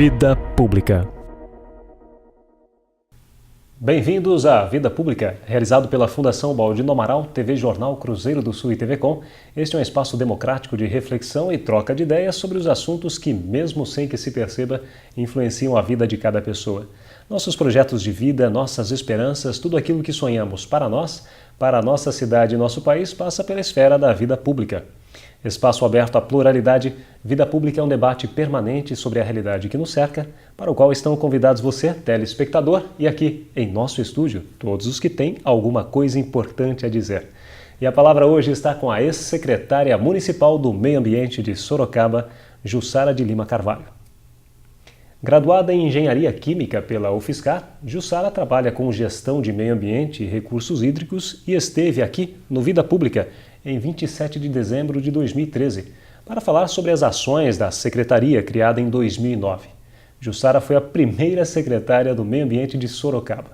Vida Pública. Bem-vindos à Vida Pública, realizado pela Fundação Baldino Amaral, TV Jornal Cruzeiro do Sul e TV Com. Este é um espaço democrático de reflexão e troca de ideias sobre os assuntos que, mesmo sem que se perceba, influenciam a vida de cada pessoa. Nossos projetos de vida, nossas esperanças, tudo aquilo que sonhamos para nós, para a nossa cidade e nosso país, passa pela esfera da vida pública. Espaço aberto à pluralidade, Vida Pública é um debate permanente sobre a realidade que nos cerca, para o qual estão convidados você, telespectador, e aqui, em nosso estúdio, todos os que têm alguma coisa importante a dizer. E a palavra hoje está com a ex-secretária municipal do Meio Ambiente de Sorocaba, Jussara de Lima Carvalho. Graduada em Engenharia Química pela UFSCar, Jussara trabalha com gestão de meio ambiente e recursos hídricos e esteve aqui no Vida Pública em 27 de dezembro de 2013, para falar sobre as ações da secretaria criada em 2009. Jussara foi a primeira secretária do Meio Ambiente de Sorocaba.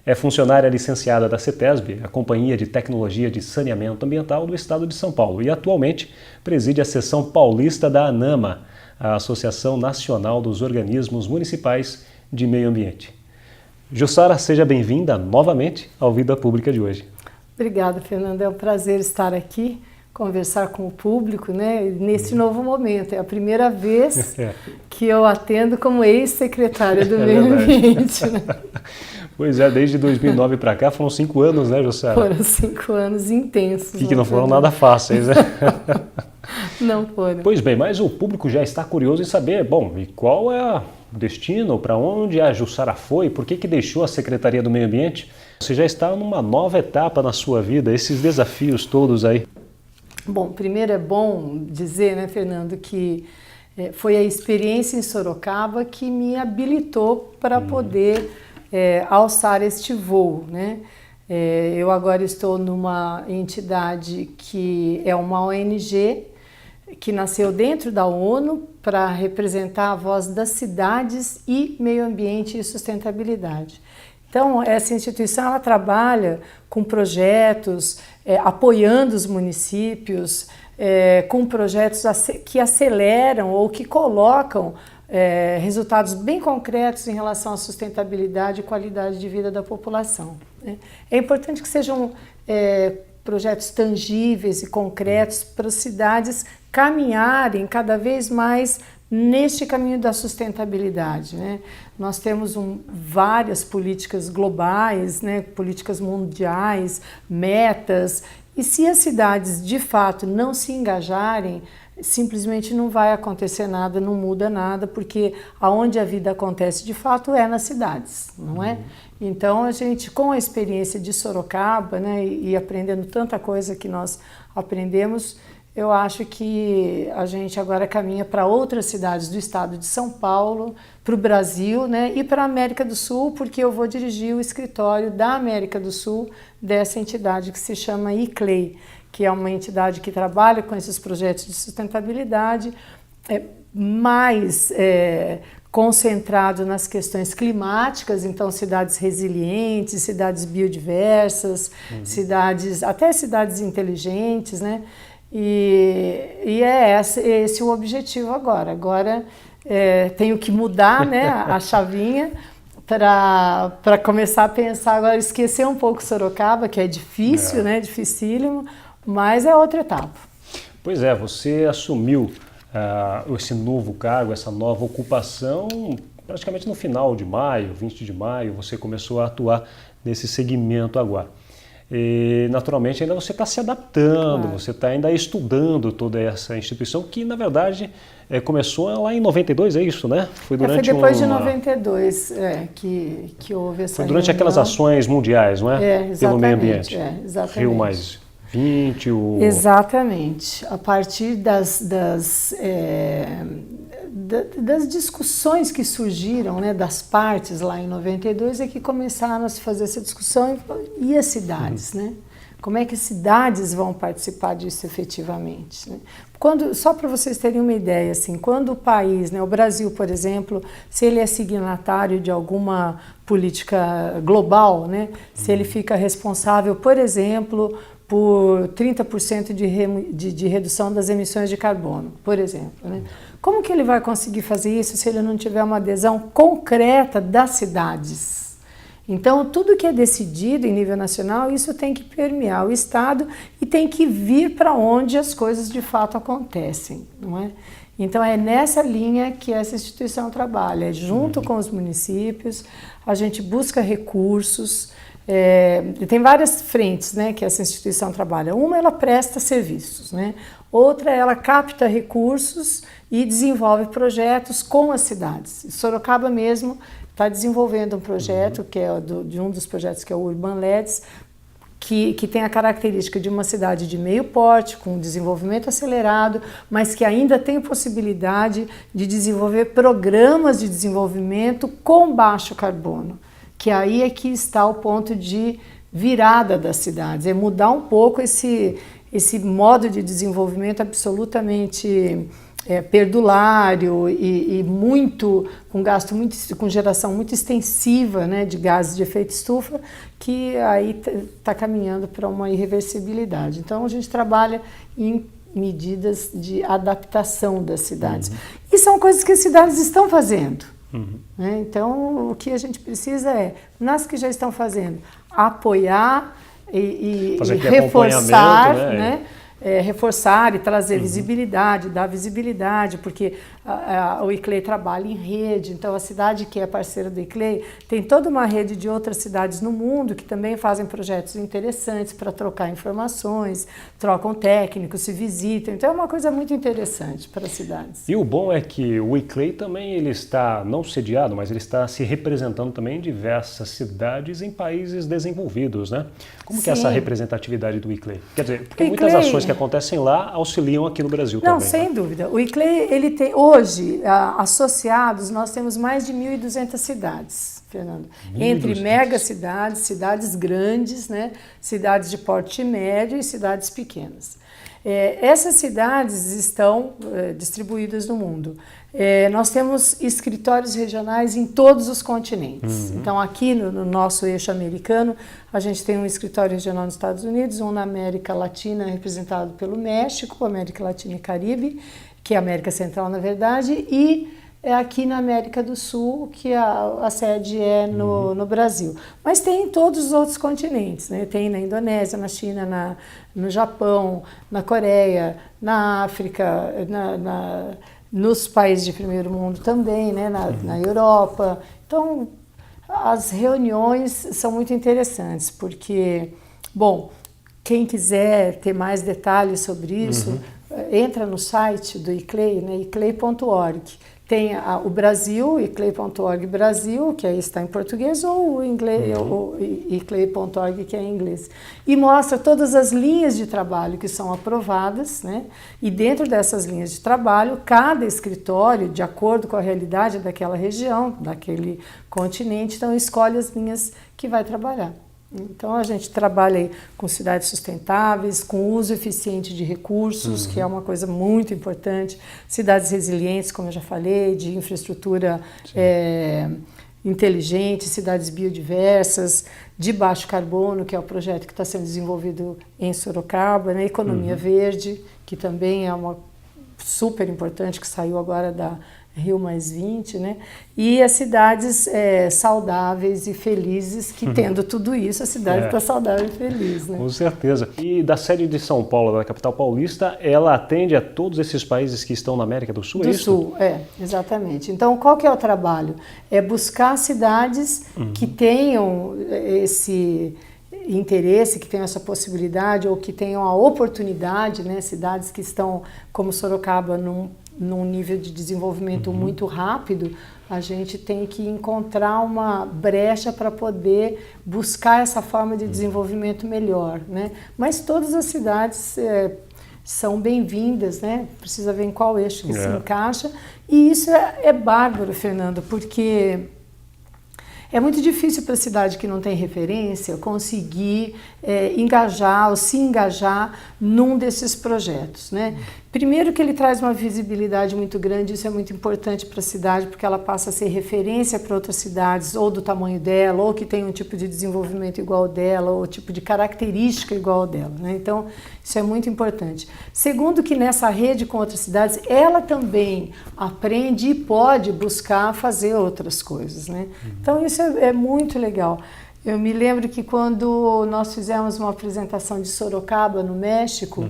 É funcionária licenciada da CETESB, a Companhia de Tecnologia de Saneamento Ambiental do Estado de São Paulo, e atualmente preside a seção paulista da ANAMA, a Associação Nacional dos Organismos Municipais de Meio Ambiente. Jussara, seja bem-vinda novamente ao Vida Pública de hoje. Obrigada, Fernando. É um prazer estar aqui, conversar com o público, né? Nesse novo momento. É a primeira vez que eu atendo como ex-secretária do Meio Ambiente. Né? Pois é, desde 2009 para cá foram 5 anos, né, Jussara? Foram 5 anos intensos. Que não foram nada fáceis, né? Não foram. Pois bem, mas o público já está curioso em saber, bom, e qual é o destino, para onde a Jussara foi, por que deixou a Secretaria do Meio Ambiente? Você já está numa nova etapa na sua vida, esses desafios todos aí. Bom, primeiro é bom dizer, né, Fernando, que foi a experiência em Sorocaba que me habilitou para poder alçar este voo, né? Eu agora estou numa entidade que é uma ONG que nasceu dentro da ONU para representar a voz das cidades e meio ambiente e sustentabilidade. Então, essa instituição ela trabalha com projetos, apoiando os municípios, com projetos que aceleram ou que colocam resultados bem concretos em relação à sustentabilidade e qualidade de vida da população. Né? É importante que sejam projetos tangíveis e concretos para as cidades caminharem cada vez mais neste caminho da sustentabilidade. Né? Nós temos várias políticas globais, né? Políticas mundiais, metas, e se as cidades de fato não se engajarem, simplesmente não vai acontecer nada, não muda nada, porque aonde a vida acontece de fato é nas cidades, não é? Então a gente, com a experiência de Sorocaba, né, e aprendendo tanta coisa que nós aprendemos, eu acho que a gente agora caminha para outras cidades do estado de São Paulo, para o Brasil, né, e para a América do Sul, porque eu vou dirigir o escritório da América do Sul dessa entidade que se chama ICLEI, que é uma entidade que trabalha com esses projetos de sustentabilidade, mais concentrado nas questões climáticas, então cidades resilientes, cidades biodiversas, até cidades inteligentes, né? E é esse o objetivo agora. Agora tenho que mudar, né, a chavinha para começar a pensar agora, esquecer um pouco Sorocaba, que é difícil, né, dificílimo, mas é outra etapa. Pois é, você assumiu esse novo cargo, essa nova ocupação, praticamente no final de maio, 20 de maio, você começou a atuar nesse segmento agora. E, naturalmente, ainda você está se adaptando, claro. Você está ainda estudando toda essa instituição que, na verdade, começou lá em 92, é isso, né? Foi depois de 92 que houve essa Foi durante reunião. Aquelas ações mundiais, não é? Pelo meio ambiente. Exatamente. Rio mais 20, Exatamente. A partir das discussões que surgiram, né, das partes lá em 92 é que começaram a se fazer essa discussão e as cidades, né? Como é que as cidades vão participar disso efetivamente? Né? Só para vocês terem uma ideia, assim, quando o país, né, o Brasil, por exemplo, se ele é signatário de alguma política global, né, se ele fica responsável, por exemplo, por 30% de redução das emissões de carbono, por exemplo, né? Como que ele vai conseguir fazer isso se ele não tiver uma adesão concreta das cidades? Então, tudo que é decidido em nível nacional, isso tem que permear o Estado e tem que vir para onde as coisas de fato acontecem, não é? Então, é nessa linha que essa instituição trabalha, junto com os municípios, a gente busca recursos, tem várias frentes, né, que essa instituição trabalha. Uma, ela presta serviços, né? Outra, ela capta recursos e desenvolve projetos com as cidades. Sorocaba mesmo está desenvolvendo um projeto, que é de um dos projetos que é o Urban LEDs, que tem a característica de uma cidade de meio porte, com desenvolvimento acelerado, mas que ainda tem possibilidade de desenvolver programas de desenvolvimento com baixo carbono, que aí é que está o ponto de virada das cidades, é mudar um pouco esse modo de desenvolvimento absolutamente perdulário e muito com gasto com geração muito extensiva, né, de gases de efeito estufa, que aí está caminhando para uma irreversibilidade. Então a gente trabalha em medidas de adaptação das cidades. E são coisas que as cidades estão fazendo. Né? Então o que a gente precisa nas que já estão fazendo, apoiar e reforçar, né? Reforçar e trazer visibilidade, dar visibilidade, porque o ICLEI trabalha em rede, então a cidade que é parceira do ICLEI tem toda uma rede de outras cidades no mundo que também fazem projetos interessantes para trocar informações, trocam técnicos, se visitam, então é uma coisa muito interessante para as cidades. E o bom é que o ICLEI também ele está não sediado, mas ele está se representando também em diversas cidades em países desenvolvidos, né? Como que é essa representatividade do ICLEI? Quer dizer, porque muitas ações que acontecem lá auxiliam aqui no Brasil também. Não, sem dúvida. O ICLEI, ele tem, hoje, associados, nós temos mais de 1.200 cidades, Fernando. 1.200. Entre megacidades, cidades grandes, né? Cidades de porte médio e cidades pequenas. Essas cidades estão distribuídas no mundo. Nós temos escritórios regionais em todos os continentes. Então, aqui no nosso eixo americano, a gente tem um escritório regional nos Estados Unidos, um na América Latina, representado pelo México, América Latina e Caribe, que é a América Central, na verdade, e aqui na América do Sul, que a sede é no Brasil. Mas tem em todos os outros continentes, né? Tem na Indonésia, na China, no Japão, na Coreia, na África, nos países de primeiro mundo também, né? Na Europa. Então, as reuniões são muito interessantes, porque, bom, quem quiser ter mais detalhes sobre isso, entra no site do ICLEI, né? iclei.org. Tem o Brasil, iclei.org Brasil, que aí está em português, ou o inglês, o iclei.org, que é em inglês. E mostra todas as linhas de trabalho que são aprovadas, né? E dentro dessas linhas de trabalho, cada escritório, de acordo com a realidade daquela região, daquele continente, então escolhe as linhas que vai trabalhar. Então a gente trabalha aí com cidades sustentáveis, com uso eficiente de recursos, que é uma coisa muito importante, cidades resilientes, como eu já falei, de infraestrutura inteligente, cidades biodiversas, de baixo carbono, que é o projeto que está sendo desenvolvido em Sorocaba, né? Economia verde, que também é uma super importante, que saiu agora da Rio+20, né? E as cidades saudáveis e felizes, que tendo tudo isso, a cidade está saudável e feliz, né? Com certeza. E da sede de São Paulo, da capital paulista, ela atende a todos esses países que estão na América do Sul, é isso? Do Sul, exatamente. Então, qual que é o trabalho? É buscar cidades que tenham esse interesse, que tenham essa possibilidade ou que tenham a oportunidade, né? Cidades que estão, como Sorocaba, num nível de desenvolvimento muito rápido, a gente tem que encontrar uma brecha para poder buscar essa forma de desenvolvimento melhor, né? Mas todas as cidades são bem-vindas, né? Precisa ver em qual eixo que se encaixa. E isso é bárbaro, Fernando, porque É muito difícil para a cidade que não tem referência conseguir engajar ou se engajar num desses projetos, né? Primeiro que ele traz uma visibilidade muito grande, isso é muito importante para a cidade, porque ela passa a ser referência para outras cidades, ou do tamanho dela, ou que tem um tipo de desenvolvimento igual ao dela, ou tipo de característica igual ao dela, né? Então, isso é muito importante. Segundo que nessa rede com outras cidades, ela também aprende e pode buscar fazer outras coisas, né? Então, isso é muito legal. Eu me lembro que quando nós fizemos uma apresentação de Sorocaba, no México,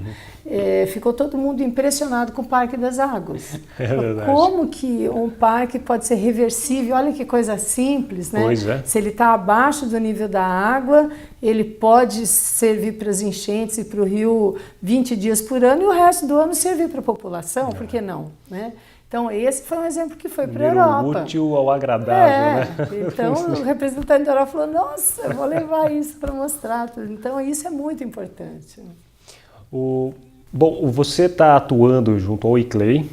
ficou todo mundo impressionado com o Parque das Águas. É verdade. Como que um parque pode ser reversível? Olha que coisa simples, né? Pois é. Se ele está abaixo do nível da água, ele pode servir para as enchentes e para o rio 20 dias por ano e o resto do ano servir para a população, por que não, né? Então, esse foi um exemplo que foi para a Europa. Útil ao agradável, né? Então, o representante da Europa falou, nossa, eu vou levar isso para mostrar. Então, isso é muito importante. Bom, você está atuando junto ao ICLEI,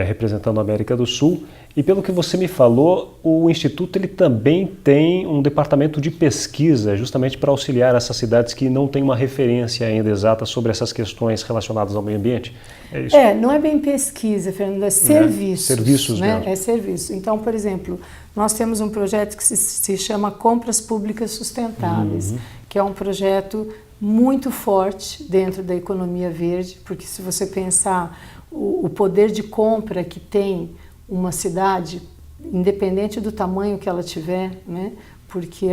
representando a América do Sul, e pelo que você me falou, o Instituto ele também tem um departamento de pesquisa, justamente para auxiliar essas cidades que não têm uma referência ainda exata sobre essas questões relacionadas ao meio ambiente. É isso? Não é bem pesquisa, Fernando, é serviços. Serviços, né? mesmo. É serviço. Então, por exemplo, nós temos um projeto que se chama Compras Públicas Sustentáveis, que é um projeto muito forte dentro da economia verde, porque se você pensar o poder de compra que tem uma cidade, independente do tamanho que ela tiver, né? Porque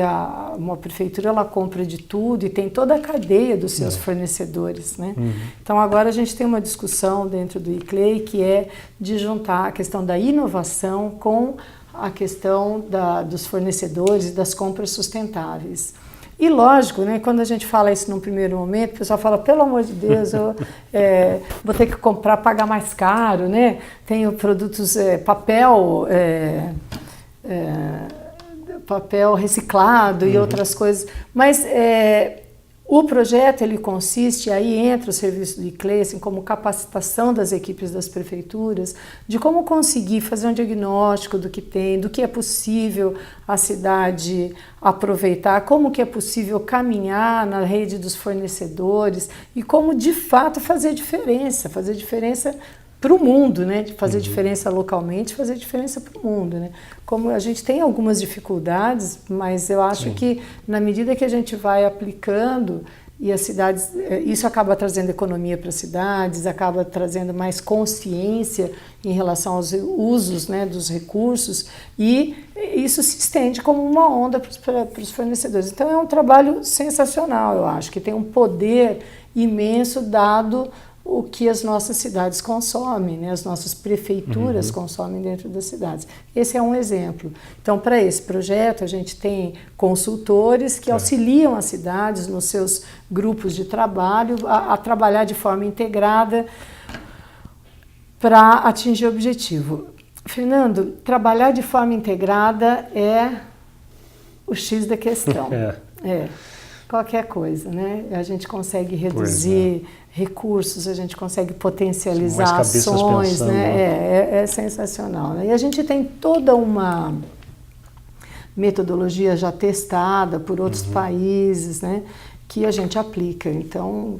uma prefeitura ela compra de tudo e tem toda a cadeia dos seus fornecedores, né? Então agora a gente tem uma discussão dentro do ICLEI que é de juntar a questão da inovação com a questão dos fornecedores e das compras sustentáveis. E lógico, né, quando a gente fala isso num primeiro momento, o pessoal fala, pelo amor de Deus, eu vou ter que comprar, pagar mais caro, né? Tenho produtos, papel reciclado e outras coisas. Mas o projeto ele consiste, aí entra o serviço do ICLEI, assim, como capacitação das equipes das prefeituras, de como conseguir fazer um diagnóstico do que tem, do que é possível a cidade aproveitar, como que é possível caminhar na rede dos fornecedores e como de fato fazer diferença para o mundo, né? De fazer diferença localmente, fazer diferença para o mundo, né? Como a gente tem algumas dificuldades, mas eu acho que na medida que a gente vai aplicando e as cidades, isso acaba trazendo economia para as cidades, acaba trazendo mais consciência em relação aos usos, né, dos recursos e isso se estende como uma onda para os fornecedores. Então é um trabalho sensacional, eu acho, que tem um poder imenso dado o que as nossas cidades consomem, né? As nossas prefeituras consomem dentro das cidades. Esse é um exemplo. Então, para esse projeto, a gente tem consultores que auxiliam as cidades nos seus grupos de trabalho a trabalhar de forma integrada para atingir o objetivo. Fernando, trabalhar de forma integrada é o X da questão. Qualquer coisa, né? A gente consegue reduzir recursos, a gente consegue potencializar ações, pensando, né? É sensacional, né? E a gente tem toda uma metodologia já testada por outros países, né? Que a gente aplica. Então,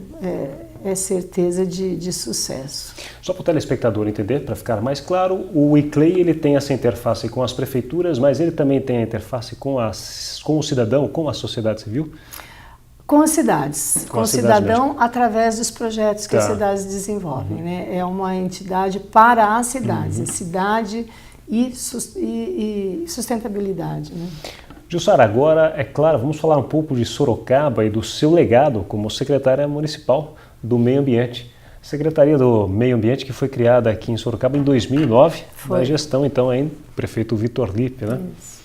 é certeza de sucesso. Só para o telespectador entender, para ficar mais claro, o ICLEI ele tem essa interface com as prefeituras, mas ele também tem a interface com o cidadão, com a sociedade civil? Com as cidades, com o cidadão através dos projetos que as cidades desenvolvem, né? É uma entidade para as cidades, cidade e sustentabilidade, né? Jussara, agora, é claro, vamos falar um pouco de Sorocaba e do seu legado como secretária municipal do Meio Ambiente. Secretaria do Meio Ambiente que foi criada aqui em Sorocaba em 2009, na gestão então aí do prefeito Vitor Lippe, né? Isso.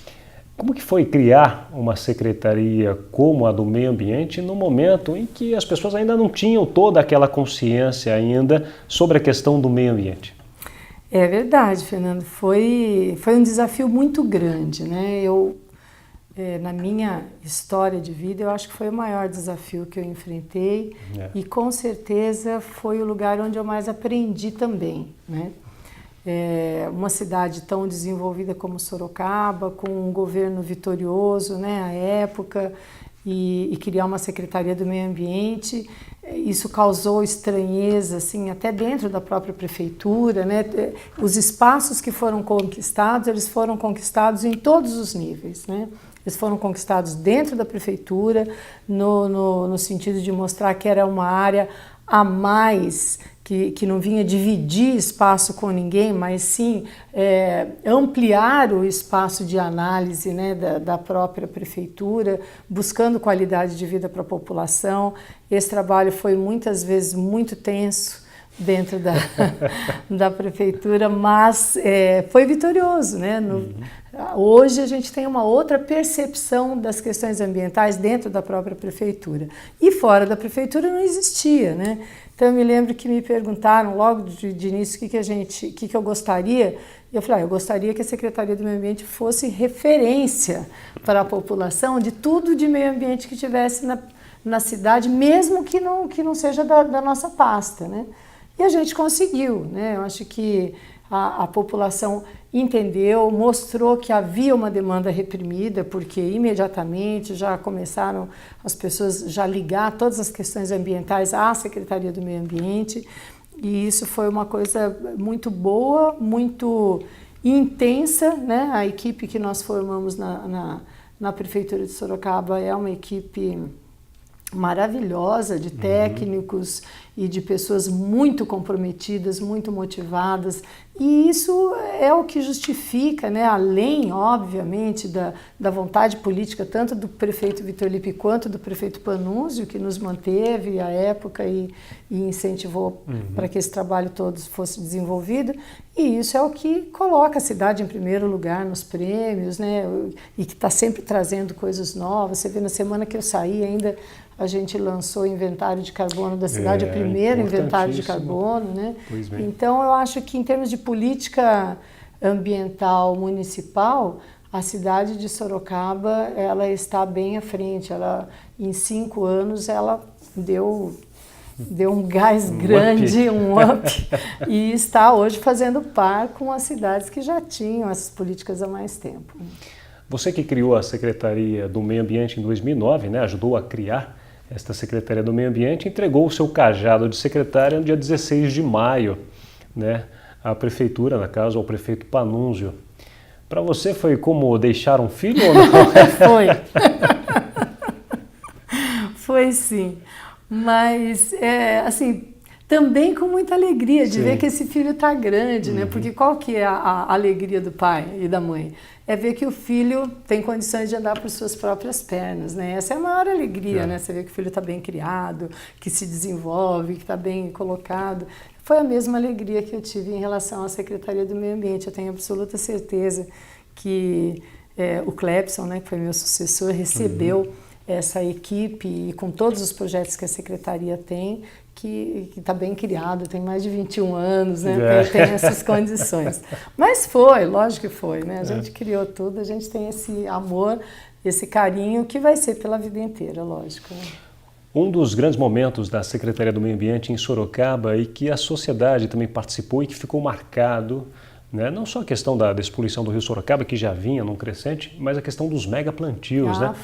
Como que foi criar uma secretaria como a do meio ambiente no momento em que as pessoas ainda não tinham toda aquela consciência ainda sobre a questão do meio ambiente? É verdade, Fernando. Foi um desafio muito grande, né? Na minha história de vida, eu acho que foi o maior desafio que eu enfrentei e com certeza foi o lugar onde eu mais aprendi também, né? uma cidade tão desenvolvida como Sorocaba, com um governo vitorioso, né, à época, e criar uma Secretaria do Meio Ambiente. Isso causou estranheza, assim, até dentro da própria prefeitura, né? Os espaços que foram conquistados, eles foram conquistados em todos os níveis, né? Eles foram conquistados dentro da prefeitura, no sentido de mostrar que era uma área a mais, que não vinha dividir espaço com ninguém, mas sim ampliar o espaço de análise, né, da própria prefeitura, buscando qualidade de vida para a população. Esse trabalho foi muitas vezes muito tenso dentro da prefeitura, mas foi vitorioso, né? Hoje a gente tem uma outra percepção das questões ambientais dentro da própria prefeitura. E fora da prefeitura não existia, né? Então eu me lembro que me perguntaram logo de início o que eu gostaria. E eu falei, eu gostaria que a Secretaria do Meio Ambiente fosse referência para a população de tudo de meio ambiente que tivesse na cidade, mesmo que não seja da nossa pasta, né? E a gente conseguiu, né? Eu acho que a população entendeu, mostrou que havia uma demanda reprimida, porque imediatamente já começaram as pessoas já ligar todas as questões ambientais à Secretaria do Meio Ambiente, e isso foi uma coisa muito boa, muito intensa, né? A equipe que nós formamos na Prefeitura de Sorocaba é uma equipe maravilhosa de técnicos e de pessoas muito comprometidas, muito motivadas, e isso é o que justifica, né, além, obviamente, da vontade política tanto do prefeito Vitor Lippe quanto do prefeito Panunzio, que nos manteve à época e incentivou para que esse trabalho todo fosse desenvolvido, e isso é o que coloca a cidade em primeiro lugar nos prêmios, né, e que está sempre trazendo coisas novas. Você vê, na semana que eu saí ainda, a gente lançou o inventário de carbono da cidade, o primeiro inventário de carbono, né? Então, eu acho que em termos de política ambiental municipal, a cidade de Sorocaba, ela está bem à frente. Ela, em 5 anos, ela deu um gás grande, um up, e está hoje fazendo par com as cidades que já tinham essas políticas há mais tempo. Você que criou a Secretaria do Meio Ambiente em 2009, né, ajudou a criar esta Secretaria do Meio Ambiente, entregou o seu cajado de secretária no dia 16 de maio, né, à prefeitura, na casa, ao prefeito Panunzio. Para você foi como deixar um filho ou não? Foi. Foi sim. Mas, assim, também com muita alegria de ver que esse filho está grande, né? Porque qual que é a alegria do pai e da mãe? É ver que o filho tem condições de andar por suas próprias pernas, né? Essa é a maior alegria, né? Você vê que o filho está bem criado, que se desenvolve, que está bem colocado. Foi a mesma alegria que eu tive em relação à Secretaria do Meio Ambiente. Eu tenho absoluta certeza que o Clepson, né, que foi meu sucessor, recebeu essa equipe e com todos os projetos que a Secretaria tem, que está bem criado, tem mais de 21 anos, né? Tem essas condições. Mas foi, lógico que foi, né? A gente criou tudo, a gente tem esse amor, esse carinho que vai ser pela vida inteira, lógico, né? Um dos grandes momentos da Secretaria do Meio Ambiente em Sorocaba e que a sociedade também participou e que ficou marcado, né? Não só a questão da despoluição do Rio Sorocaba, que já vinha num crescente, mas a questão dos megaplantios, né?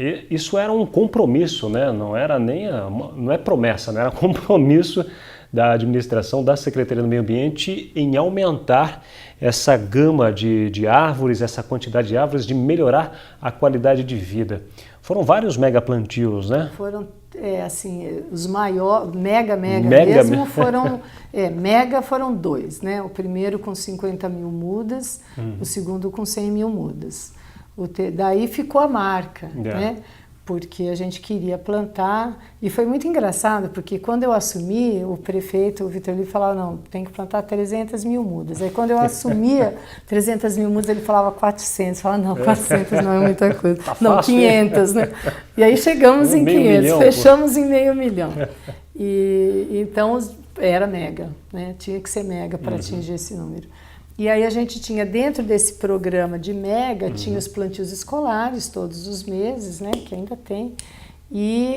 E isso era um compromisso, né? Não era não é promessa, né? Era compromisso da administração da Secretaria do Meio Ambiente em aumentar essa gama de árvores, essa quantidade de árvores, de melhorar a qualidade de vida. Foram vários megaplantios, né? Foram, assim, os maiores, mega mesmo, foram 2, né? O primeiro com 50 mil mudas, o segundo com 100 mil mudas. Daí ficou a marca, né? Porque a gente queria plantar, e foi muito engraçado, porque quando eu assumi, o prefeito, o Vitor Lippe, falava, não, tem que plantar 300 mil mudas. Aí quando eu assumia 300 mil mudas, ele falava 400, falava, não, 400 não é muita coisa, tá não, fácil, 500, né? E aí chegamos em 500, milhão, fechamos em $500 milhão. E então era mega, né? Tinha que ser mega para atingir esse número. E aí a gente tinha, dentro desse programa de mega, tinha os plantios escolares todos os meses, né, que ainda tem, e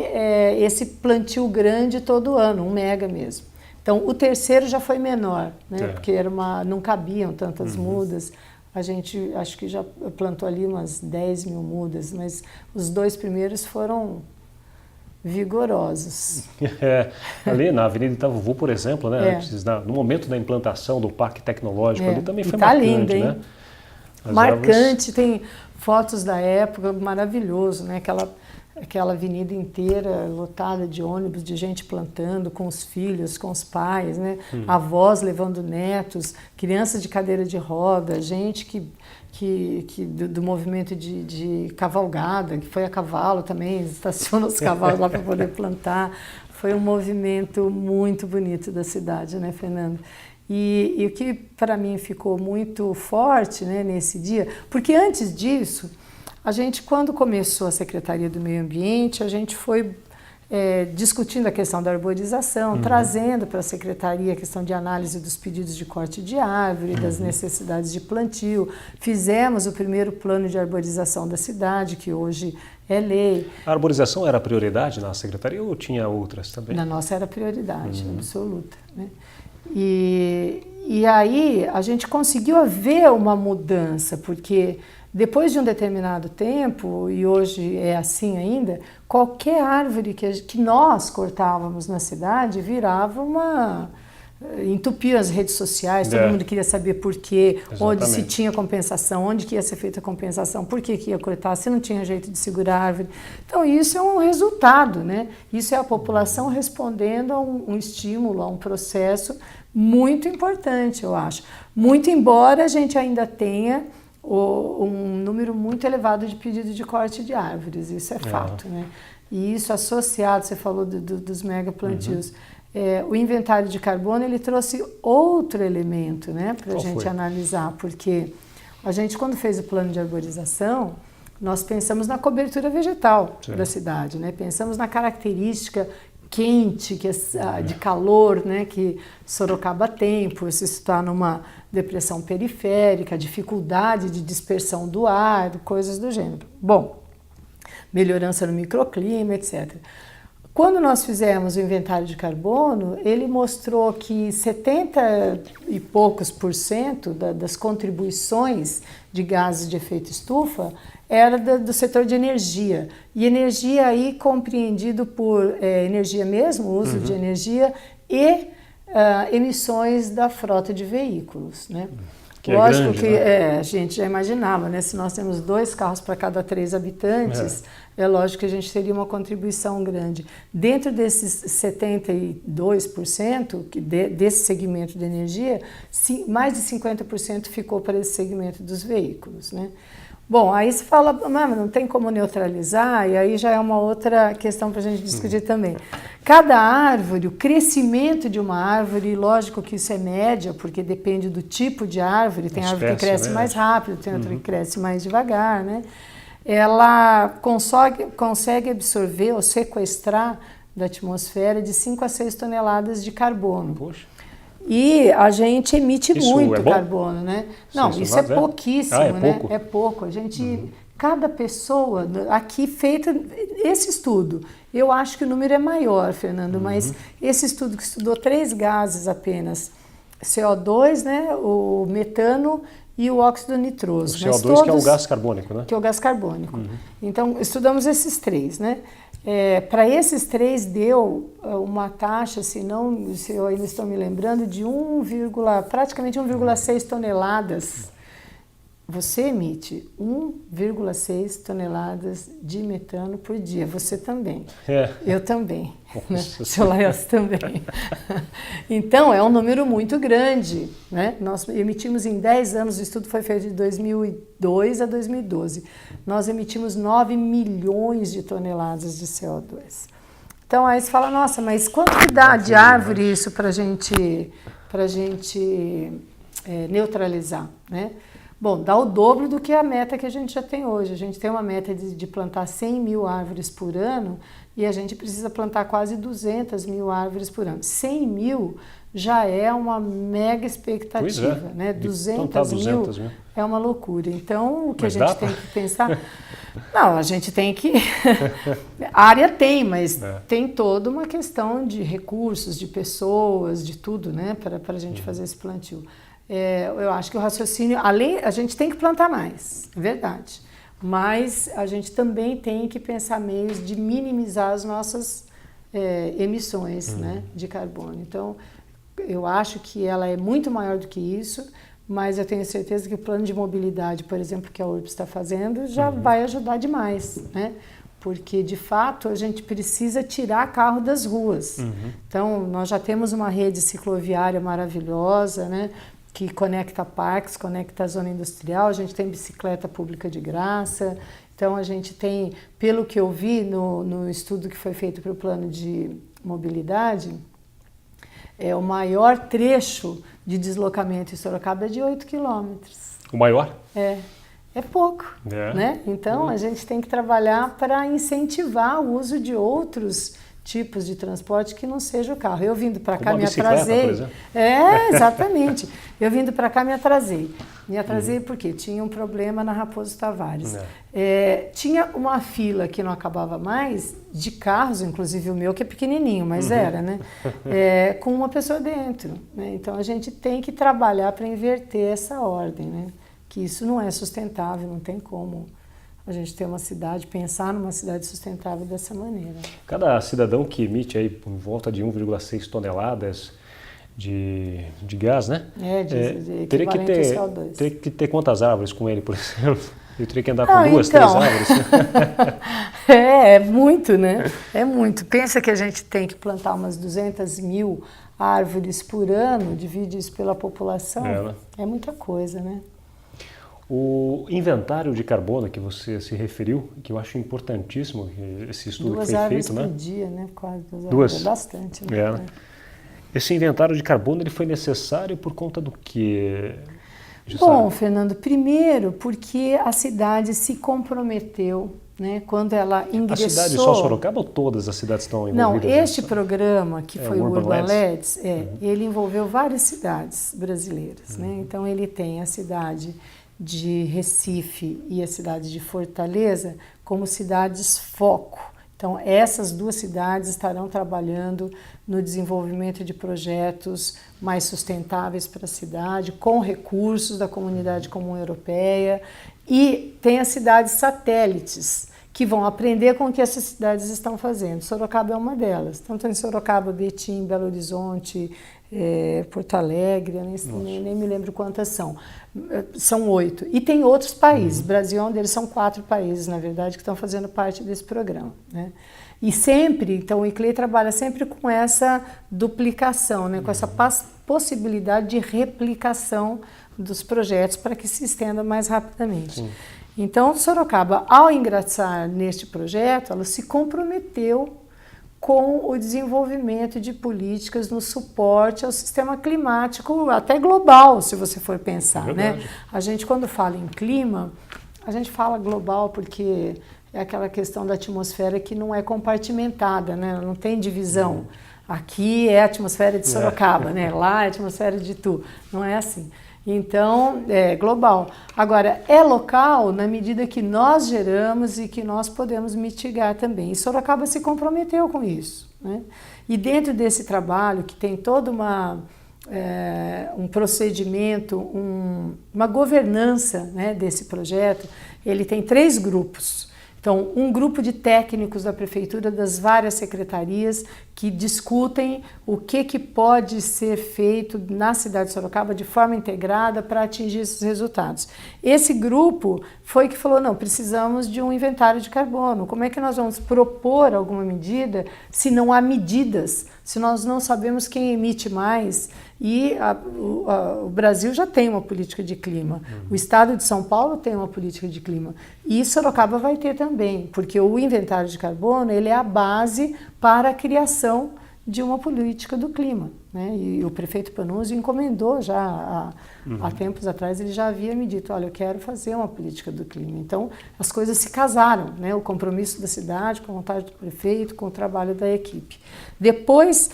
esse plantio grande todo ano, 1 mega mesmo. Então, o terceiro já foi menor, né? Porque não cabiam tantas mudas. A gente, acho que já plantou ali umas 10 mil mudas, mas os 2 primeiros foram vigorosos. Ali na Avenida Itavuvu, por exemplo, né? Antes, no momento da implantação do Parque Tecnológico, ali também foi marcante, lindo, hein? né? Marcante, árvores... tem fotos da época, maravilhoso, né? Aquela avenida inteira lotada de ônibus, de gente plantando, com os filhos, com os pais, né? Avós levando netos, crianças de cadeira de roda, gente do movimento de cavalgada, que foi a cavalo também, estaciona os cavalos lá para poder plantar. Foi um movimento muito bonito da cidade, né, Fernando? E o que para mim ficou muito forte, né, nesse dia, porque antes disso, a gente, quando começou a Secretaria do Meio Ambiente, a gente foi discutindo a questão da arborização, trazendo para a Secretaria a questão de análise dos pedidos de corte de árvore, das necessidades de plantio. Fizemos o primeiro plano de arborização da cidade, que hoje é lei. A arborização era prioridade na Secretaria ou tinha outras também? Na nossa era prioridade, absoluta, né? E aí a gente conseguiu haver uma mudança, porque depois de um determinado tempo, e hoje é assim ainda, qualquer árvore que nós cortávamos na cidade virava entupia as redes sociais, todo mundo queria saber por quê, onde se tinha compensação, onde que ia ser feita a compensação, por que ia cortar, se não tinha jeito de segurar a árvore. Então isso é um resultado, né? Isso é a população respondendo a um estímulo, a um processo muito importante, eu acho. Muito embora a gente ainda tenha um número muito elevado de pedidos de corte de árvores, isso é fato, né? E isso associado, você falou dos megaplantios, o inventário de carbono, ele trouxe outro elemento, né, para a gente analisar, porque a gente, quando fez o plano de arborização, nós pensamos na cobertura vegetal da cidade, né? Pensamos na característica quente, de calor, né, que Sorocaba tem, por se situar numa depressão periférica, dificuldade de dispersão do ar, coisas do gênero. Bom, melhorança no microclima, etc. Quando nós fizemos o inventário de carbono, ele mostrou que 70 e poucos % das contribuições de gases de efeito estufa era do setor de energia. E energia aí compreendido por energia mesmo, uso de energia e emissões da frota de veículos, né? Que lógico grande, que né? a gente já imaginava, né? Se nós temos 2 carros para cada 3 habitantes, é lógico que a gente teria uma contribuição grande. Dentro desses 72% desse segmento de energia, mais de 50% ficou para esse segmento dos veículos, né? Bom, aí se fala, mas não tem como neutralizar, e aí já é uma outra questão para a gente discutir também. Cada árvore, o crescimento de uma árvore, lógico que isso é média, porque depende do tipo de árvore, tem árvore que cresce mais rápido, tem outra que cresce mais devagar, né? Ela consegue absorver ou sequestrar da atmosfera de 5 a 6 toneladas de carbono. Poxa. E a gente emite Isso muito é bom? carbono, né? Não, isso é pouquíssimo, é né? pouco? É pouco. A gente, cada pessoa aqui feita esse estudo, eu acho que o número é maior, Fernando, mas esse estudo que estudou 3 gases apenas, CO2, né? O metano e o óxido nitroso. O CO2 que é o gás carbônico, né? Que é o gás carbônico. Então, estudamos esses 3, né? Para esses 3 deu uma taxa, se eu ainda estou me lembrando, de praticamente 1,6 toneladas. Você emite 1,6 toneladas de metano por dia. Você também. Eu também. Né? Seu Laércio também. Então, é um número muito grande, né? Nós emitimos em 10 anos, o estudo foi feito de 2002 a 2012. Nós emitimos 9 milhões de toneladas de CO2. Então, aí você fala, nossa, mas quanto que dá de árvore isso para a gente neutralizar, né? Bom, dá o dobro do que a meta que a gente já tem hoje. A gente tem uma meta de plantar 100 mil árvores por ano e a gente precisa plantar quase 200 mil árvores por ano. 100 mil já é uma mega expectativa, né? 200 mil é uma loucura. Então, o que a gente tem que pensar... Não, a gente tem que... A área tem, mas tem toda uma questão de recursos, de pessoas, de tudo, né, para a gente fazer esse plantio. Eu acho que o raciocínio, a gente tem que plantar mais, é verdade, mas a gente também tem que pensar meios de minimizar as nossas emissões, né, de carbono. Então, eu acho que ela é muito maior do que isso, mas eu tenho certeza que o plano de mobilidade, por exemplo, que a URBS está fazendo, já vai ajudar demais, né? Porque, de fato, a gente precisa tirar carro das ruas. Então, nós já temos uma rede cicloviária maravilhosa, né? Que conecta parques, conecta a zona industrial, a gente tem bicicleta pública de graça. Então, a gente tem, pelo que eu vi no estudo que foi feito para o plano de mobilidade, o maior trecho de deslocamento em Sorocaba é de 8 quilômetros. O maior? É pouco, né? Então, a gente tem que trabalhar para incentivar o uso de outros tipos de transporte que não seja o carro. Eu vindo para cá me atrasei. Por exemplo. Exatamente. Eu vindo para cá me atrasei. Me atrasei porque tinha um problema na Raposo Tavares. Tinha uma fila que não acabava mais de carros, inclusive o meu que é pequenininho, mas era, né? Com uma pessoa dentro, né? Então a gente tem que trabalhar para inverter essa ordem, né? Que isso não é sustentável, não tem como a gente ter uma cidade, pensar numa cidade sustentável dessa maneira. Cada cidadão que emite aí por volta de 1,6 toneladas de gás, né? Teria que ter quantas árvores com ele, por exemplo? Eu teria que andar com duas, três árvores. É muito, né? É muito. Pensa que a gente tem que plantar umas 200 mil árvores por ano, divide isso pela população, é muita coisa, né? O inventário de carbono que você se referiu, que eu acho importantíssimo, esse estudo que foi feito, né? 2 árvores por dia, né? Quase 2 árvores. É bastante, né? Esse inventário de carbono ele foi necessário por conta do quê? Bom, Fernando, primeiro porque a cidade se comprometeu, né, quando ela ingressou... A cidade só Sorocaba ou todas as cidades estão envolvidas? Não, este programa, que foi o Urban LEDs, ele envolveu várias cidades brasileiras, né? Então ele tem a cidade de Recife e a cidade de Fortaleza como cidades foco. Então, essas duas cidades estarão trabalhando no desenvolvimento de projetos mais sustentáveis para a cidade, com recursos da Comunidade Comum Europeia, e tem as cidades satélites, que vão aprender com o que essas cidades estão fazendo. Sorocaba é uma delas. Tanto em Sorocaba, Betim, Belo Horizonte, Porto Alegre, nem me lembro quantas são. São 8. E tem outros países. Brasil é um deles, são 4 países, na verdade, que estão fazendo parte desse programa, né? E sempre, então o ICLEI trabalha sempre com essa duplicação, né? Com essa possibilidade de replicação dos projetos para que se estenda mais rapidamente. Sim. Então, Sorocaba, ao ingressar neste projeto, ela se comprometeu com o desenvolvimento de políticas no suporte ao sistema climático, até global, se você for pensar, né? A gente, quando fala em clima, a gente fala global porque é aquela questão da atmosfera que não é compartimentada, né? Não tem divisão. Aqui é a atmosfera de Sorocaba, né? Lá é a atmosfera de Itu. Não é assim. Então, é global. Agora, é local na medida que nós geramos e que nós podemos mitigar também. E Sorocaba se comprometeu com isso, né? E dentro desse trabalho, que tem todo um procedimento, uma governança, né, desse projeto, ele tem 3 grupos. Então, um grupo de técnicos da prefeitura, das várias secretarias, que discutem o que pode ser feito na cidade de Sorocaba de forma integrada para atingir esses resultados. Esse grupo foi que falou, não, precisamos de um inventário de carbono. Como é que nós vamos propor alguma medida se não há medidas, se nós não sabemos quem emite mais? E o Brasil já tem uma política de clima, o estado de São Paulo tem uma política de clima e Sorocaba vai ter também, porque o inventário de carbono ele é a base para a criação de uma política do clima, né? E o prefeito Panunzio encomendou já há tempos atrás, ele já havia me dito, olha, eu quero fazer uma política do clima. Então, as coisas se casaram, né? O compromisso da cidade com a vontade do prefeito, com o trabalho da equipe. Depois,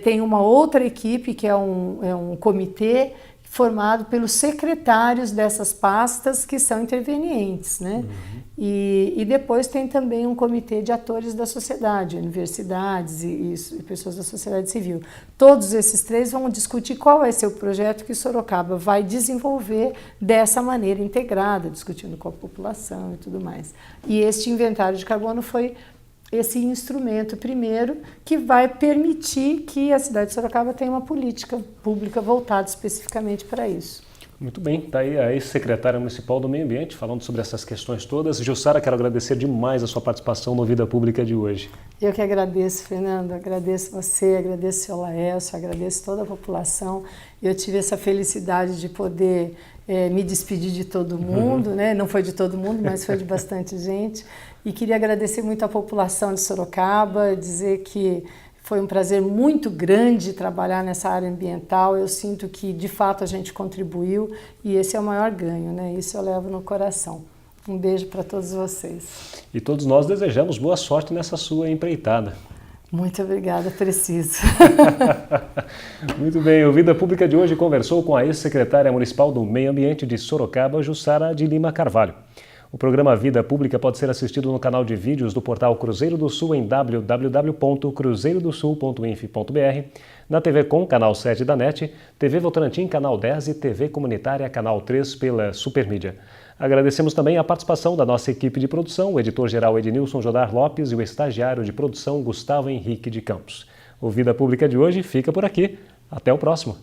tem uma outra equipe, que é um comitê, formado pelos secretários dessas pastas que são intervenientes, né? E depois tem também um comitê de atores da sociedade, universidades e pessoas da sociedade civil. Todos esses três vão discutir qual vai ser o projeto que Sorocaba vai desenvolver dessa maneira integrada, discutindo com a população e tudo mais. E este inventário de carbono foi esse instrumento primeiro que vai permitir que a cidade de Sorocaba tenha uma política pública voltada especificamente para isso. Muito bem, está aí a ex-secretária municipal do Meio Ambiente falando sobre essas questões todas. Jussara, quero agradecer demais a sua participação no Vida Pública de hoje. Eu que agradeço, Fernando, agradeço você, agradeço o seu Laércio, agradeço toda a população. Eu tive essa felicidade de poder me despedir de todo mundo, né? Não foi de todo mundo, mas foi de bastante gente. E queria agradecer muito a população de Sorocaba, dizer que foi um prazer muito grande trabalhar nessa área ambiental. Eu sinto que, de fato, a gente contribuiu e esse é o maior ganho, né? Isso eu levo no coração. Um beijo para todos vocês. E todos nós desejamos boa sorte nessa sua empreitada. Muito obrigada, preciso. Muito bem, o Vida Pública de hoje conversou com a ex-secretária municipal do Meio Ambiente de Sorocaba, Jussara de Lima Carvalho. O programa Vida Pública pode ser assistido no canal de vídeos do portal Cruzeiro do Sul em www.cruzeirodosul.inf.br, na TV Com, canal 7 da NET, TV Votorantim, canal 10 e TV Comunitária, canal 3 pela Supermídia. Agradecemos também a participação da nossa equipe de produção, o editor-geral Ednilson Jodar Lopes e o estagiário de produção Gustavo Henrique de Campos. O Vida Pública de hoje fica por aqui. Até o próximo.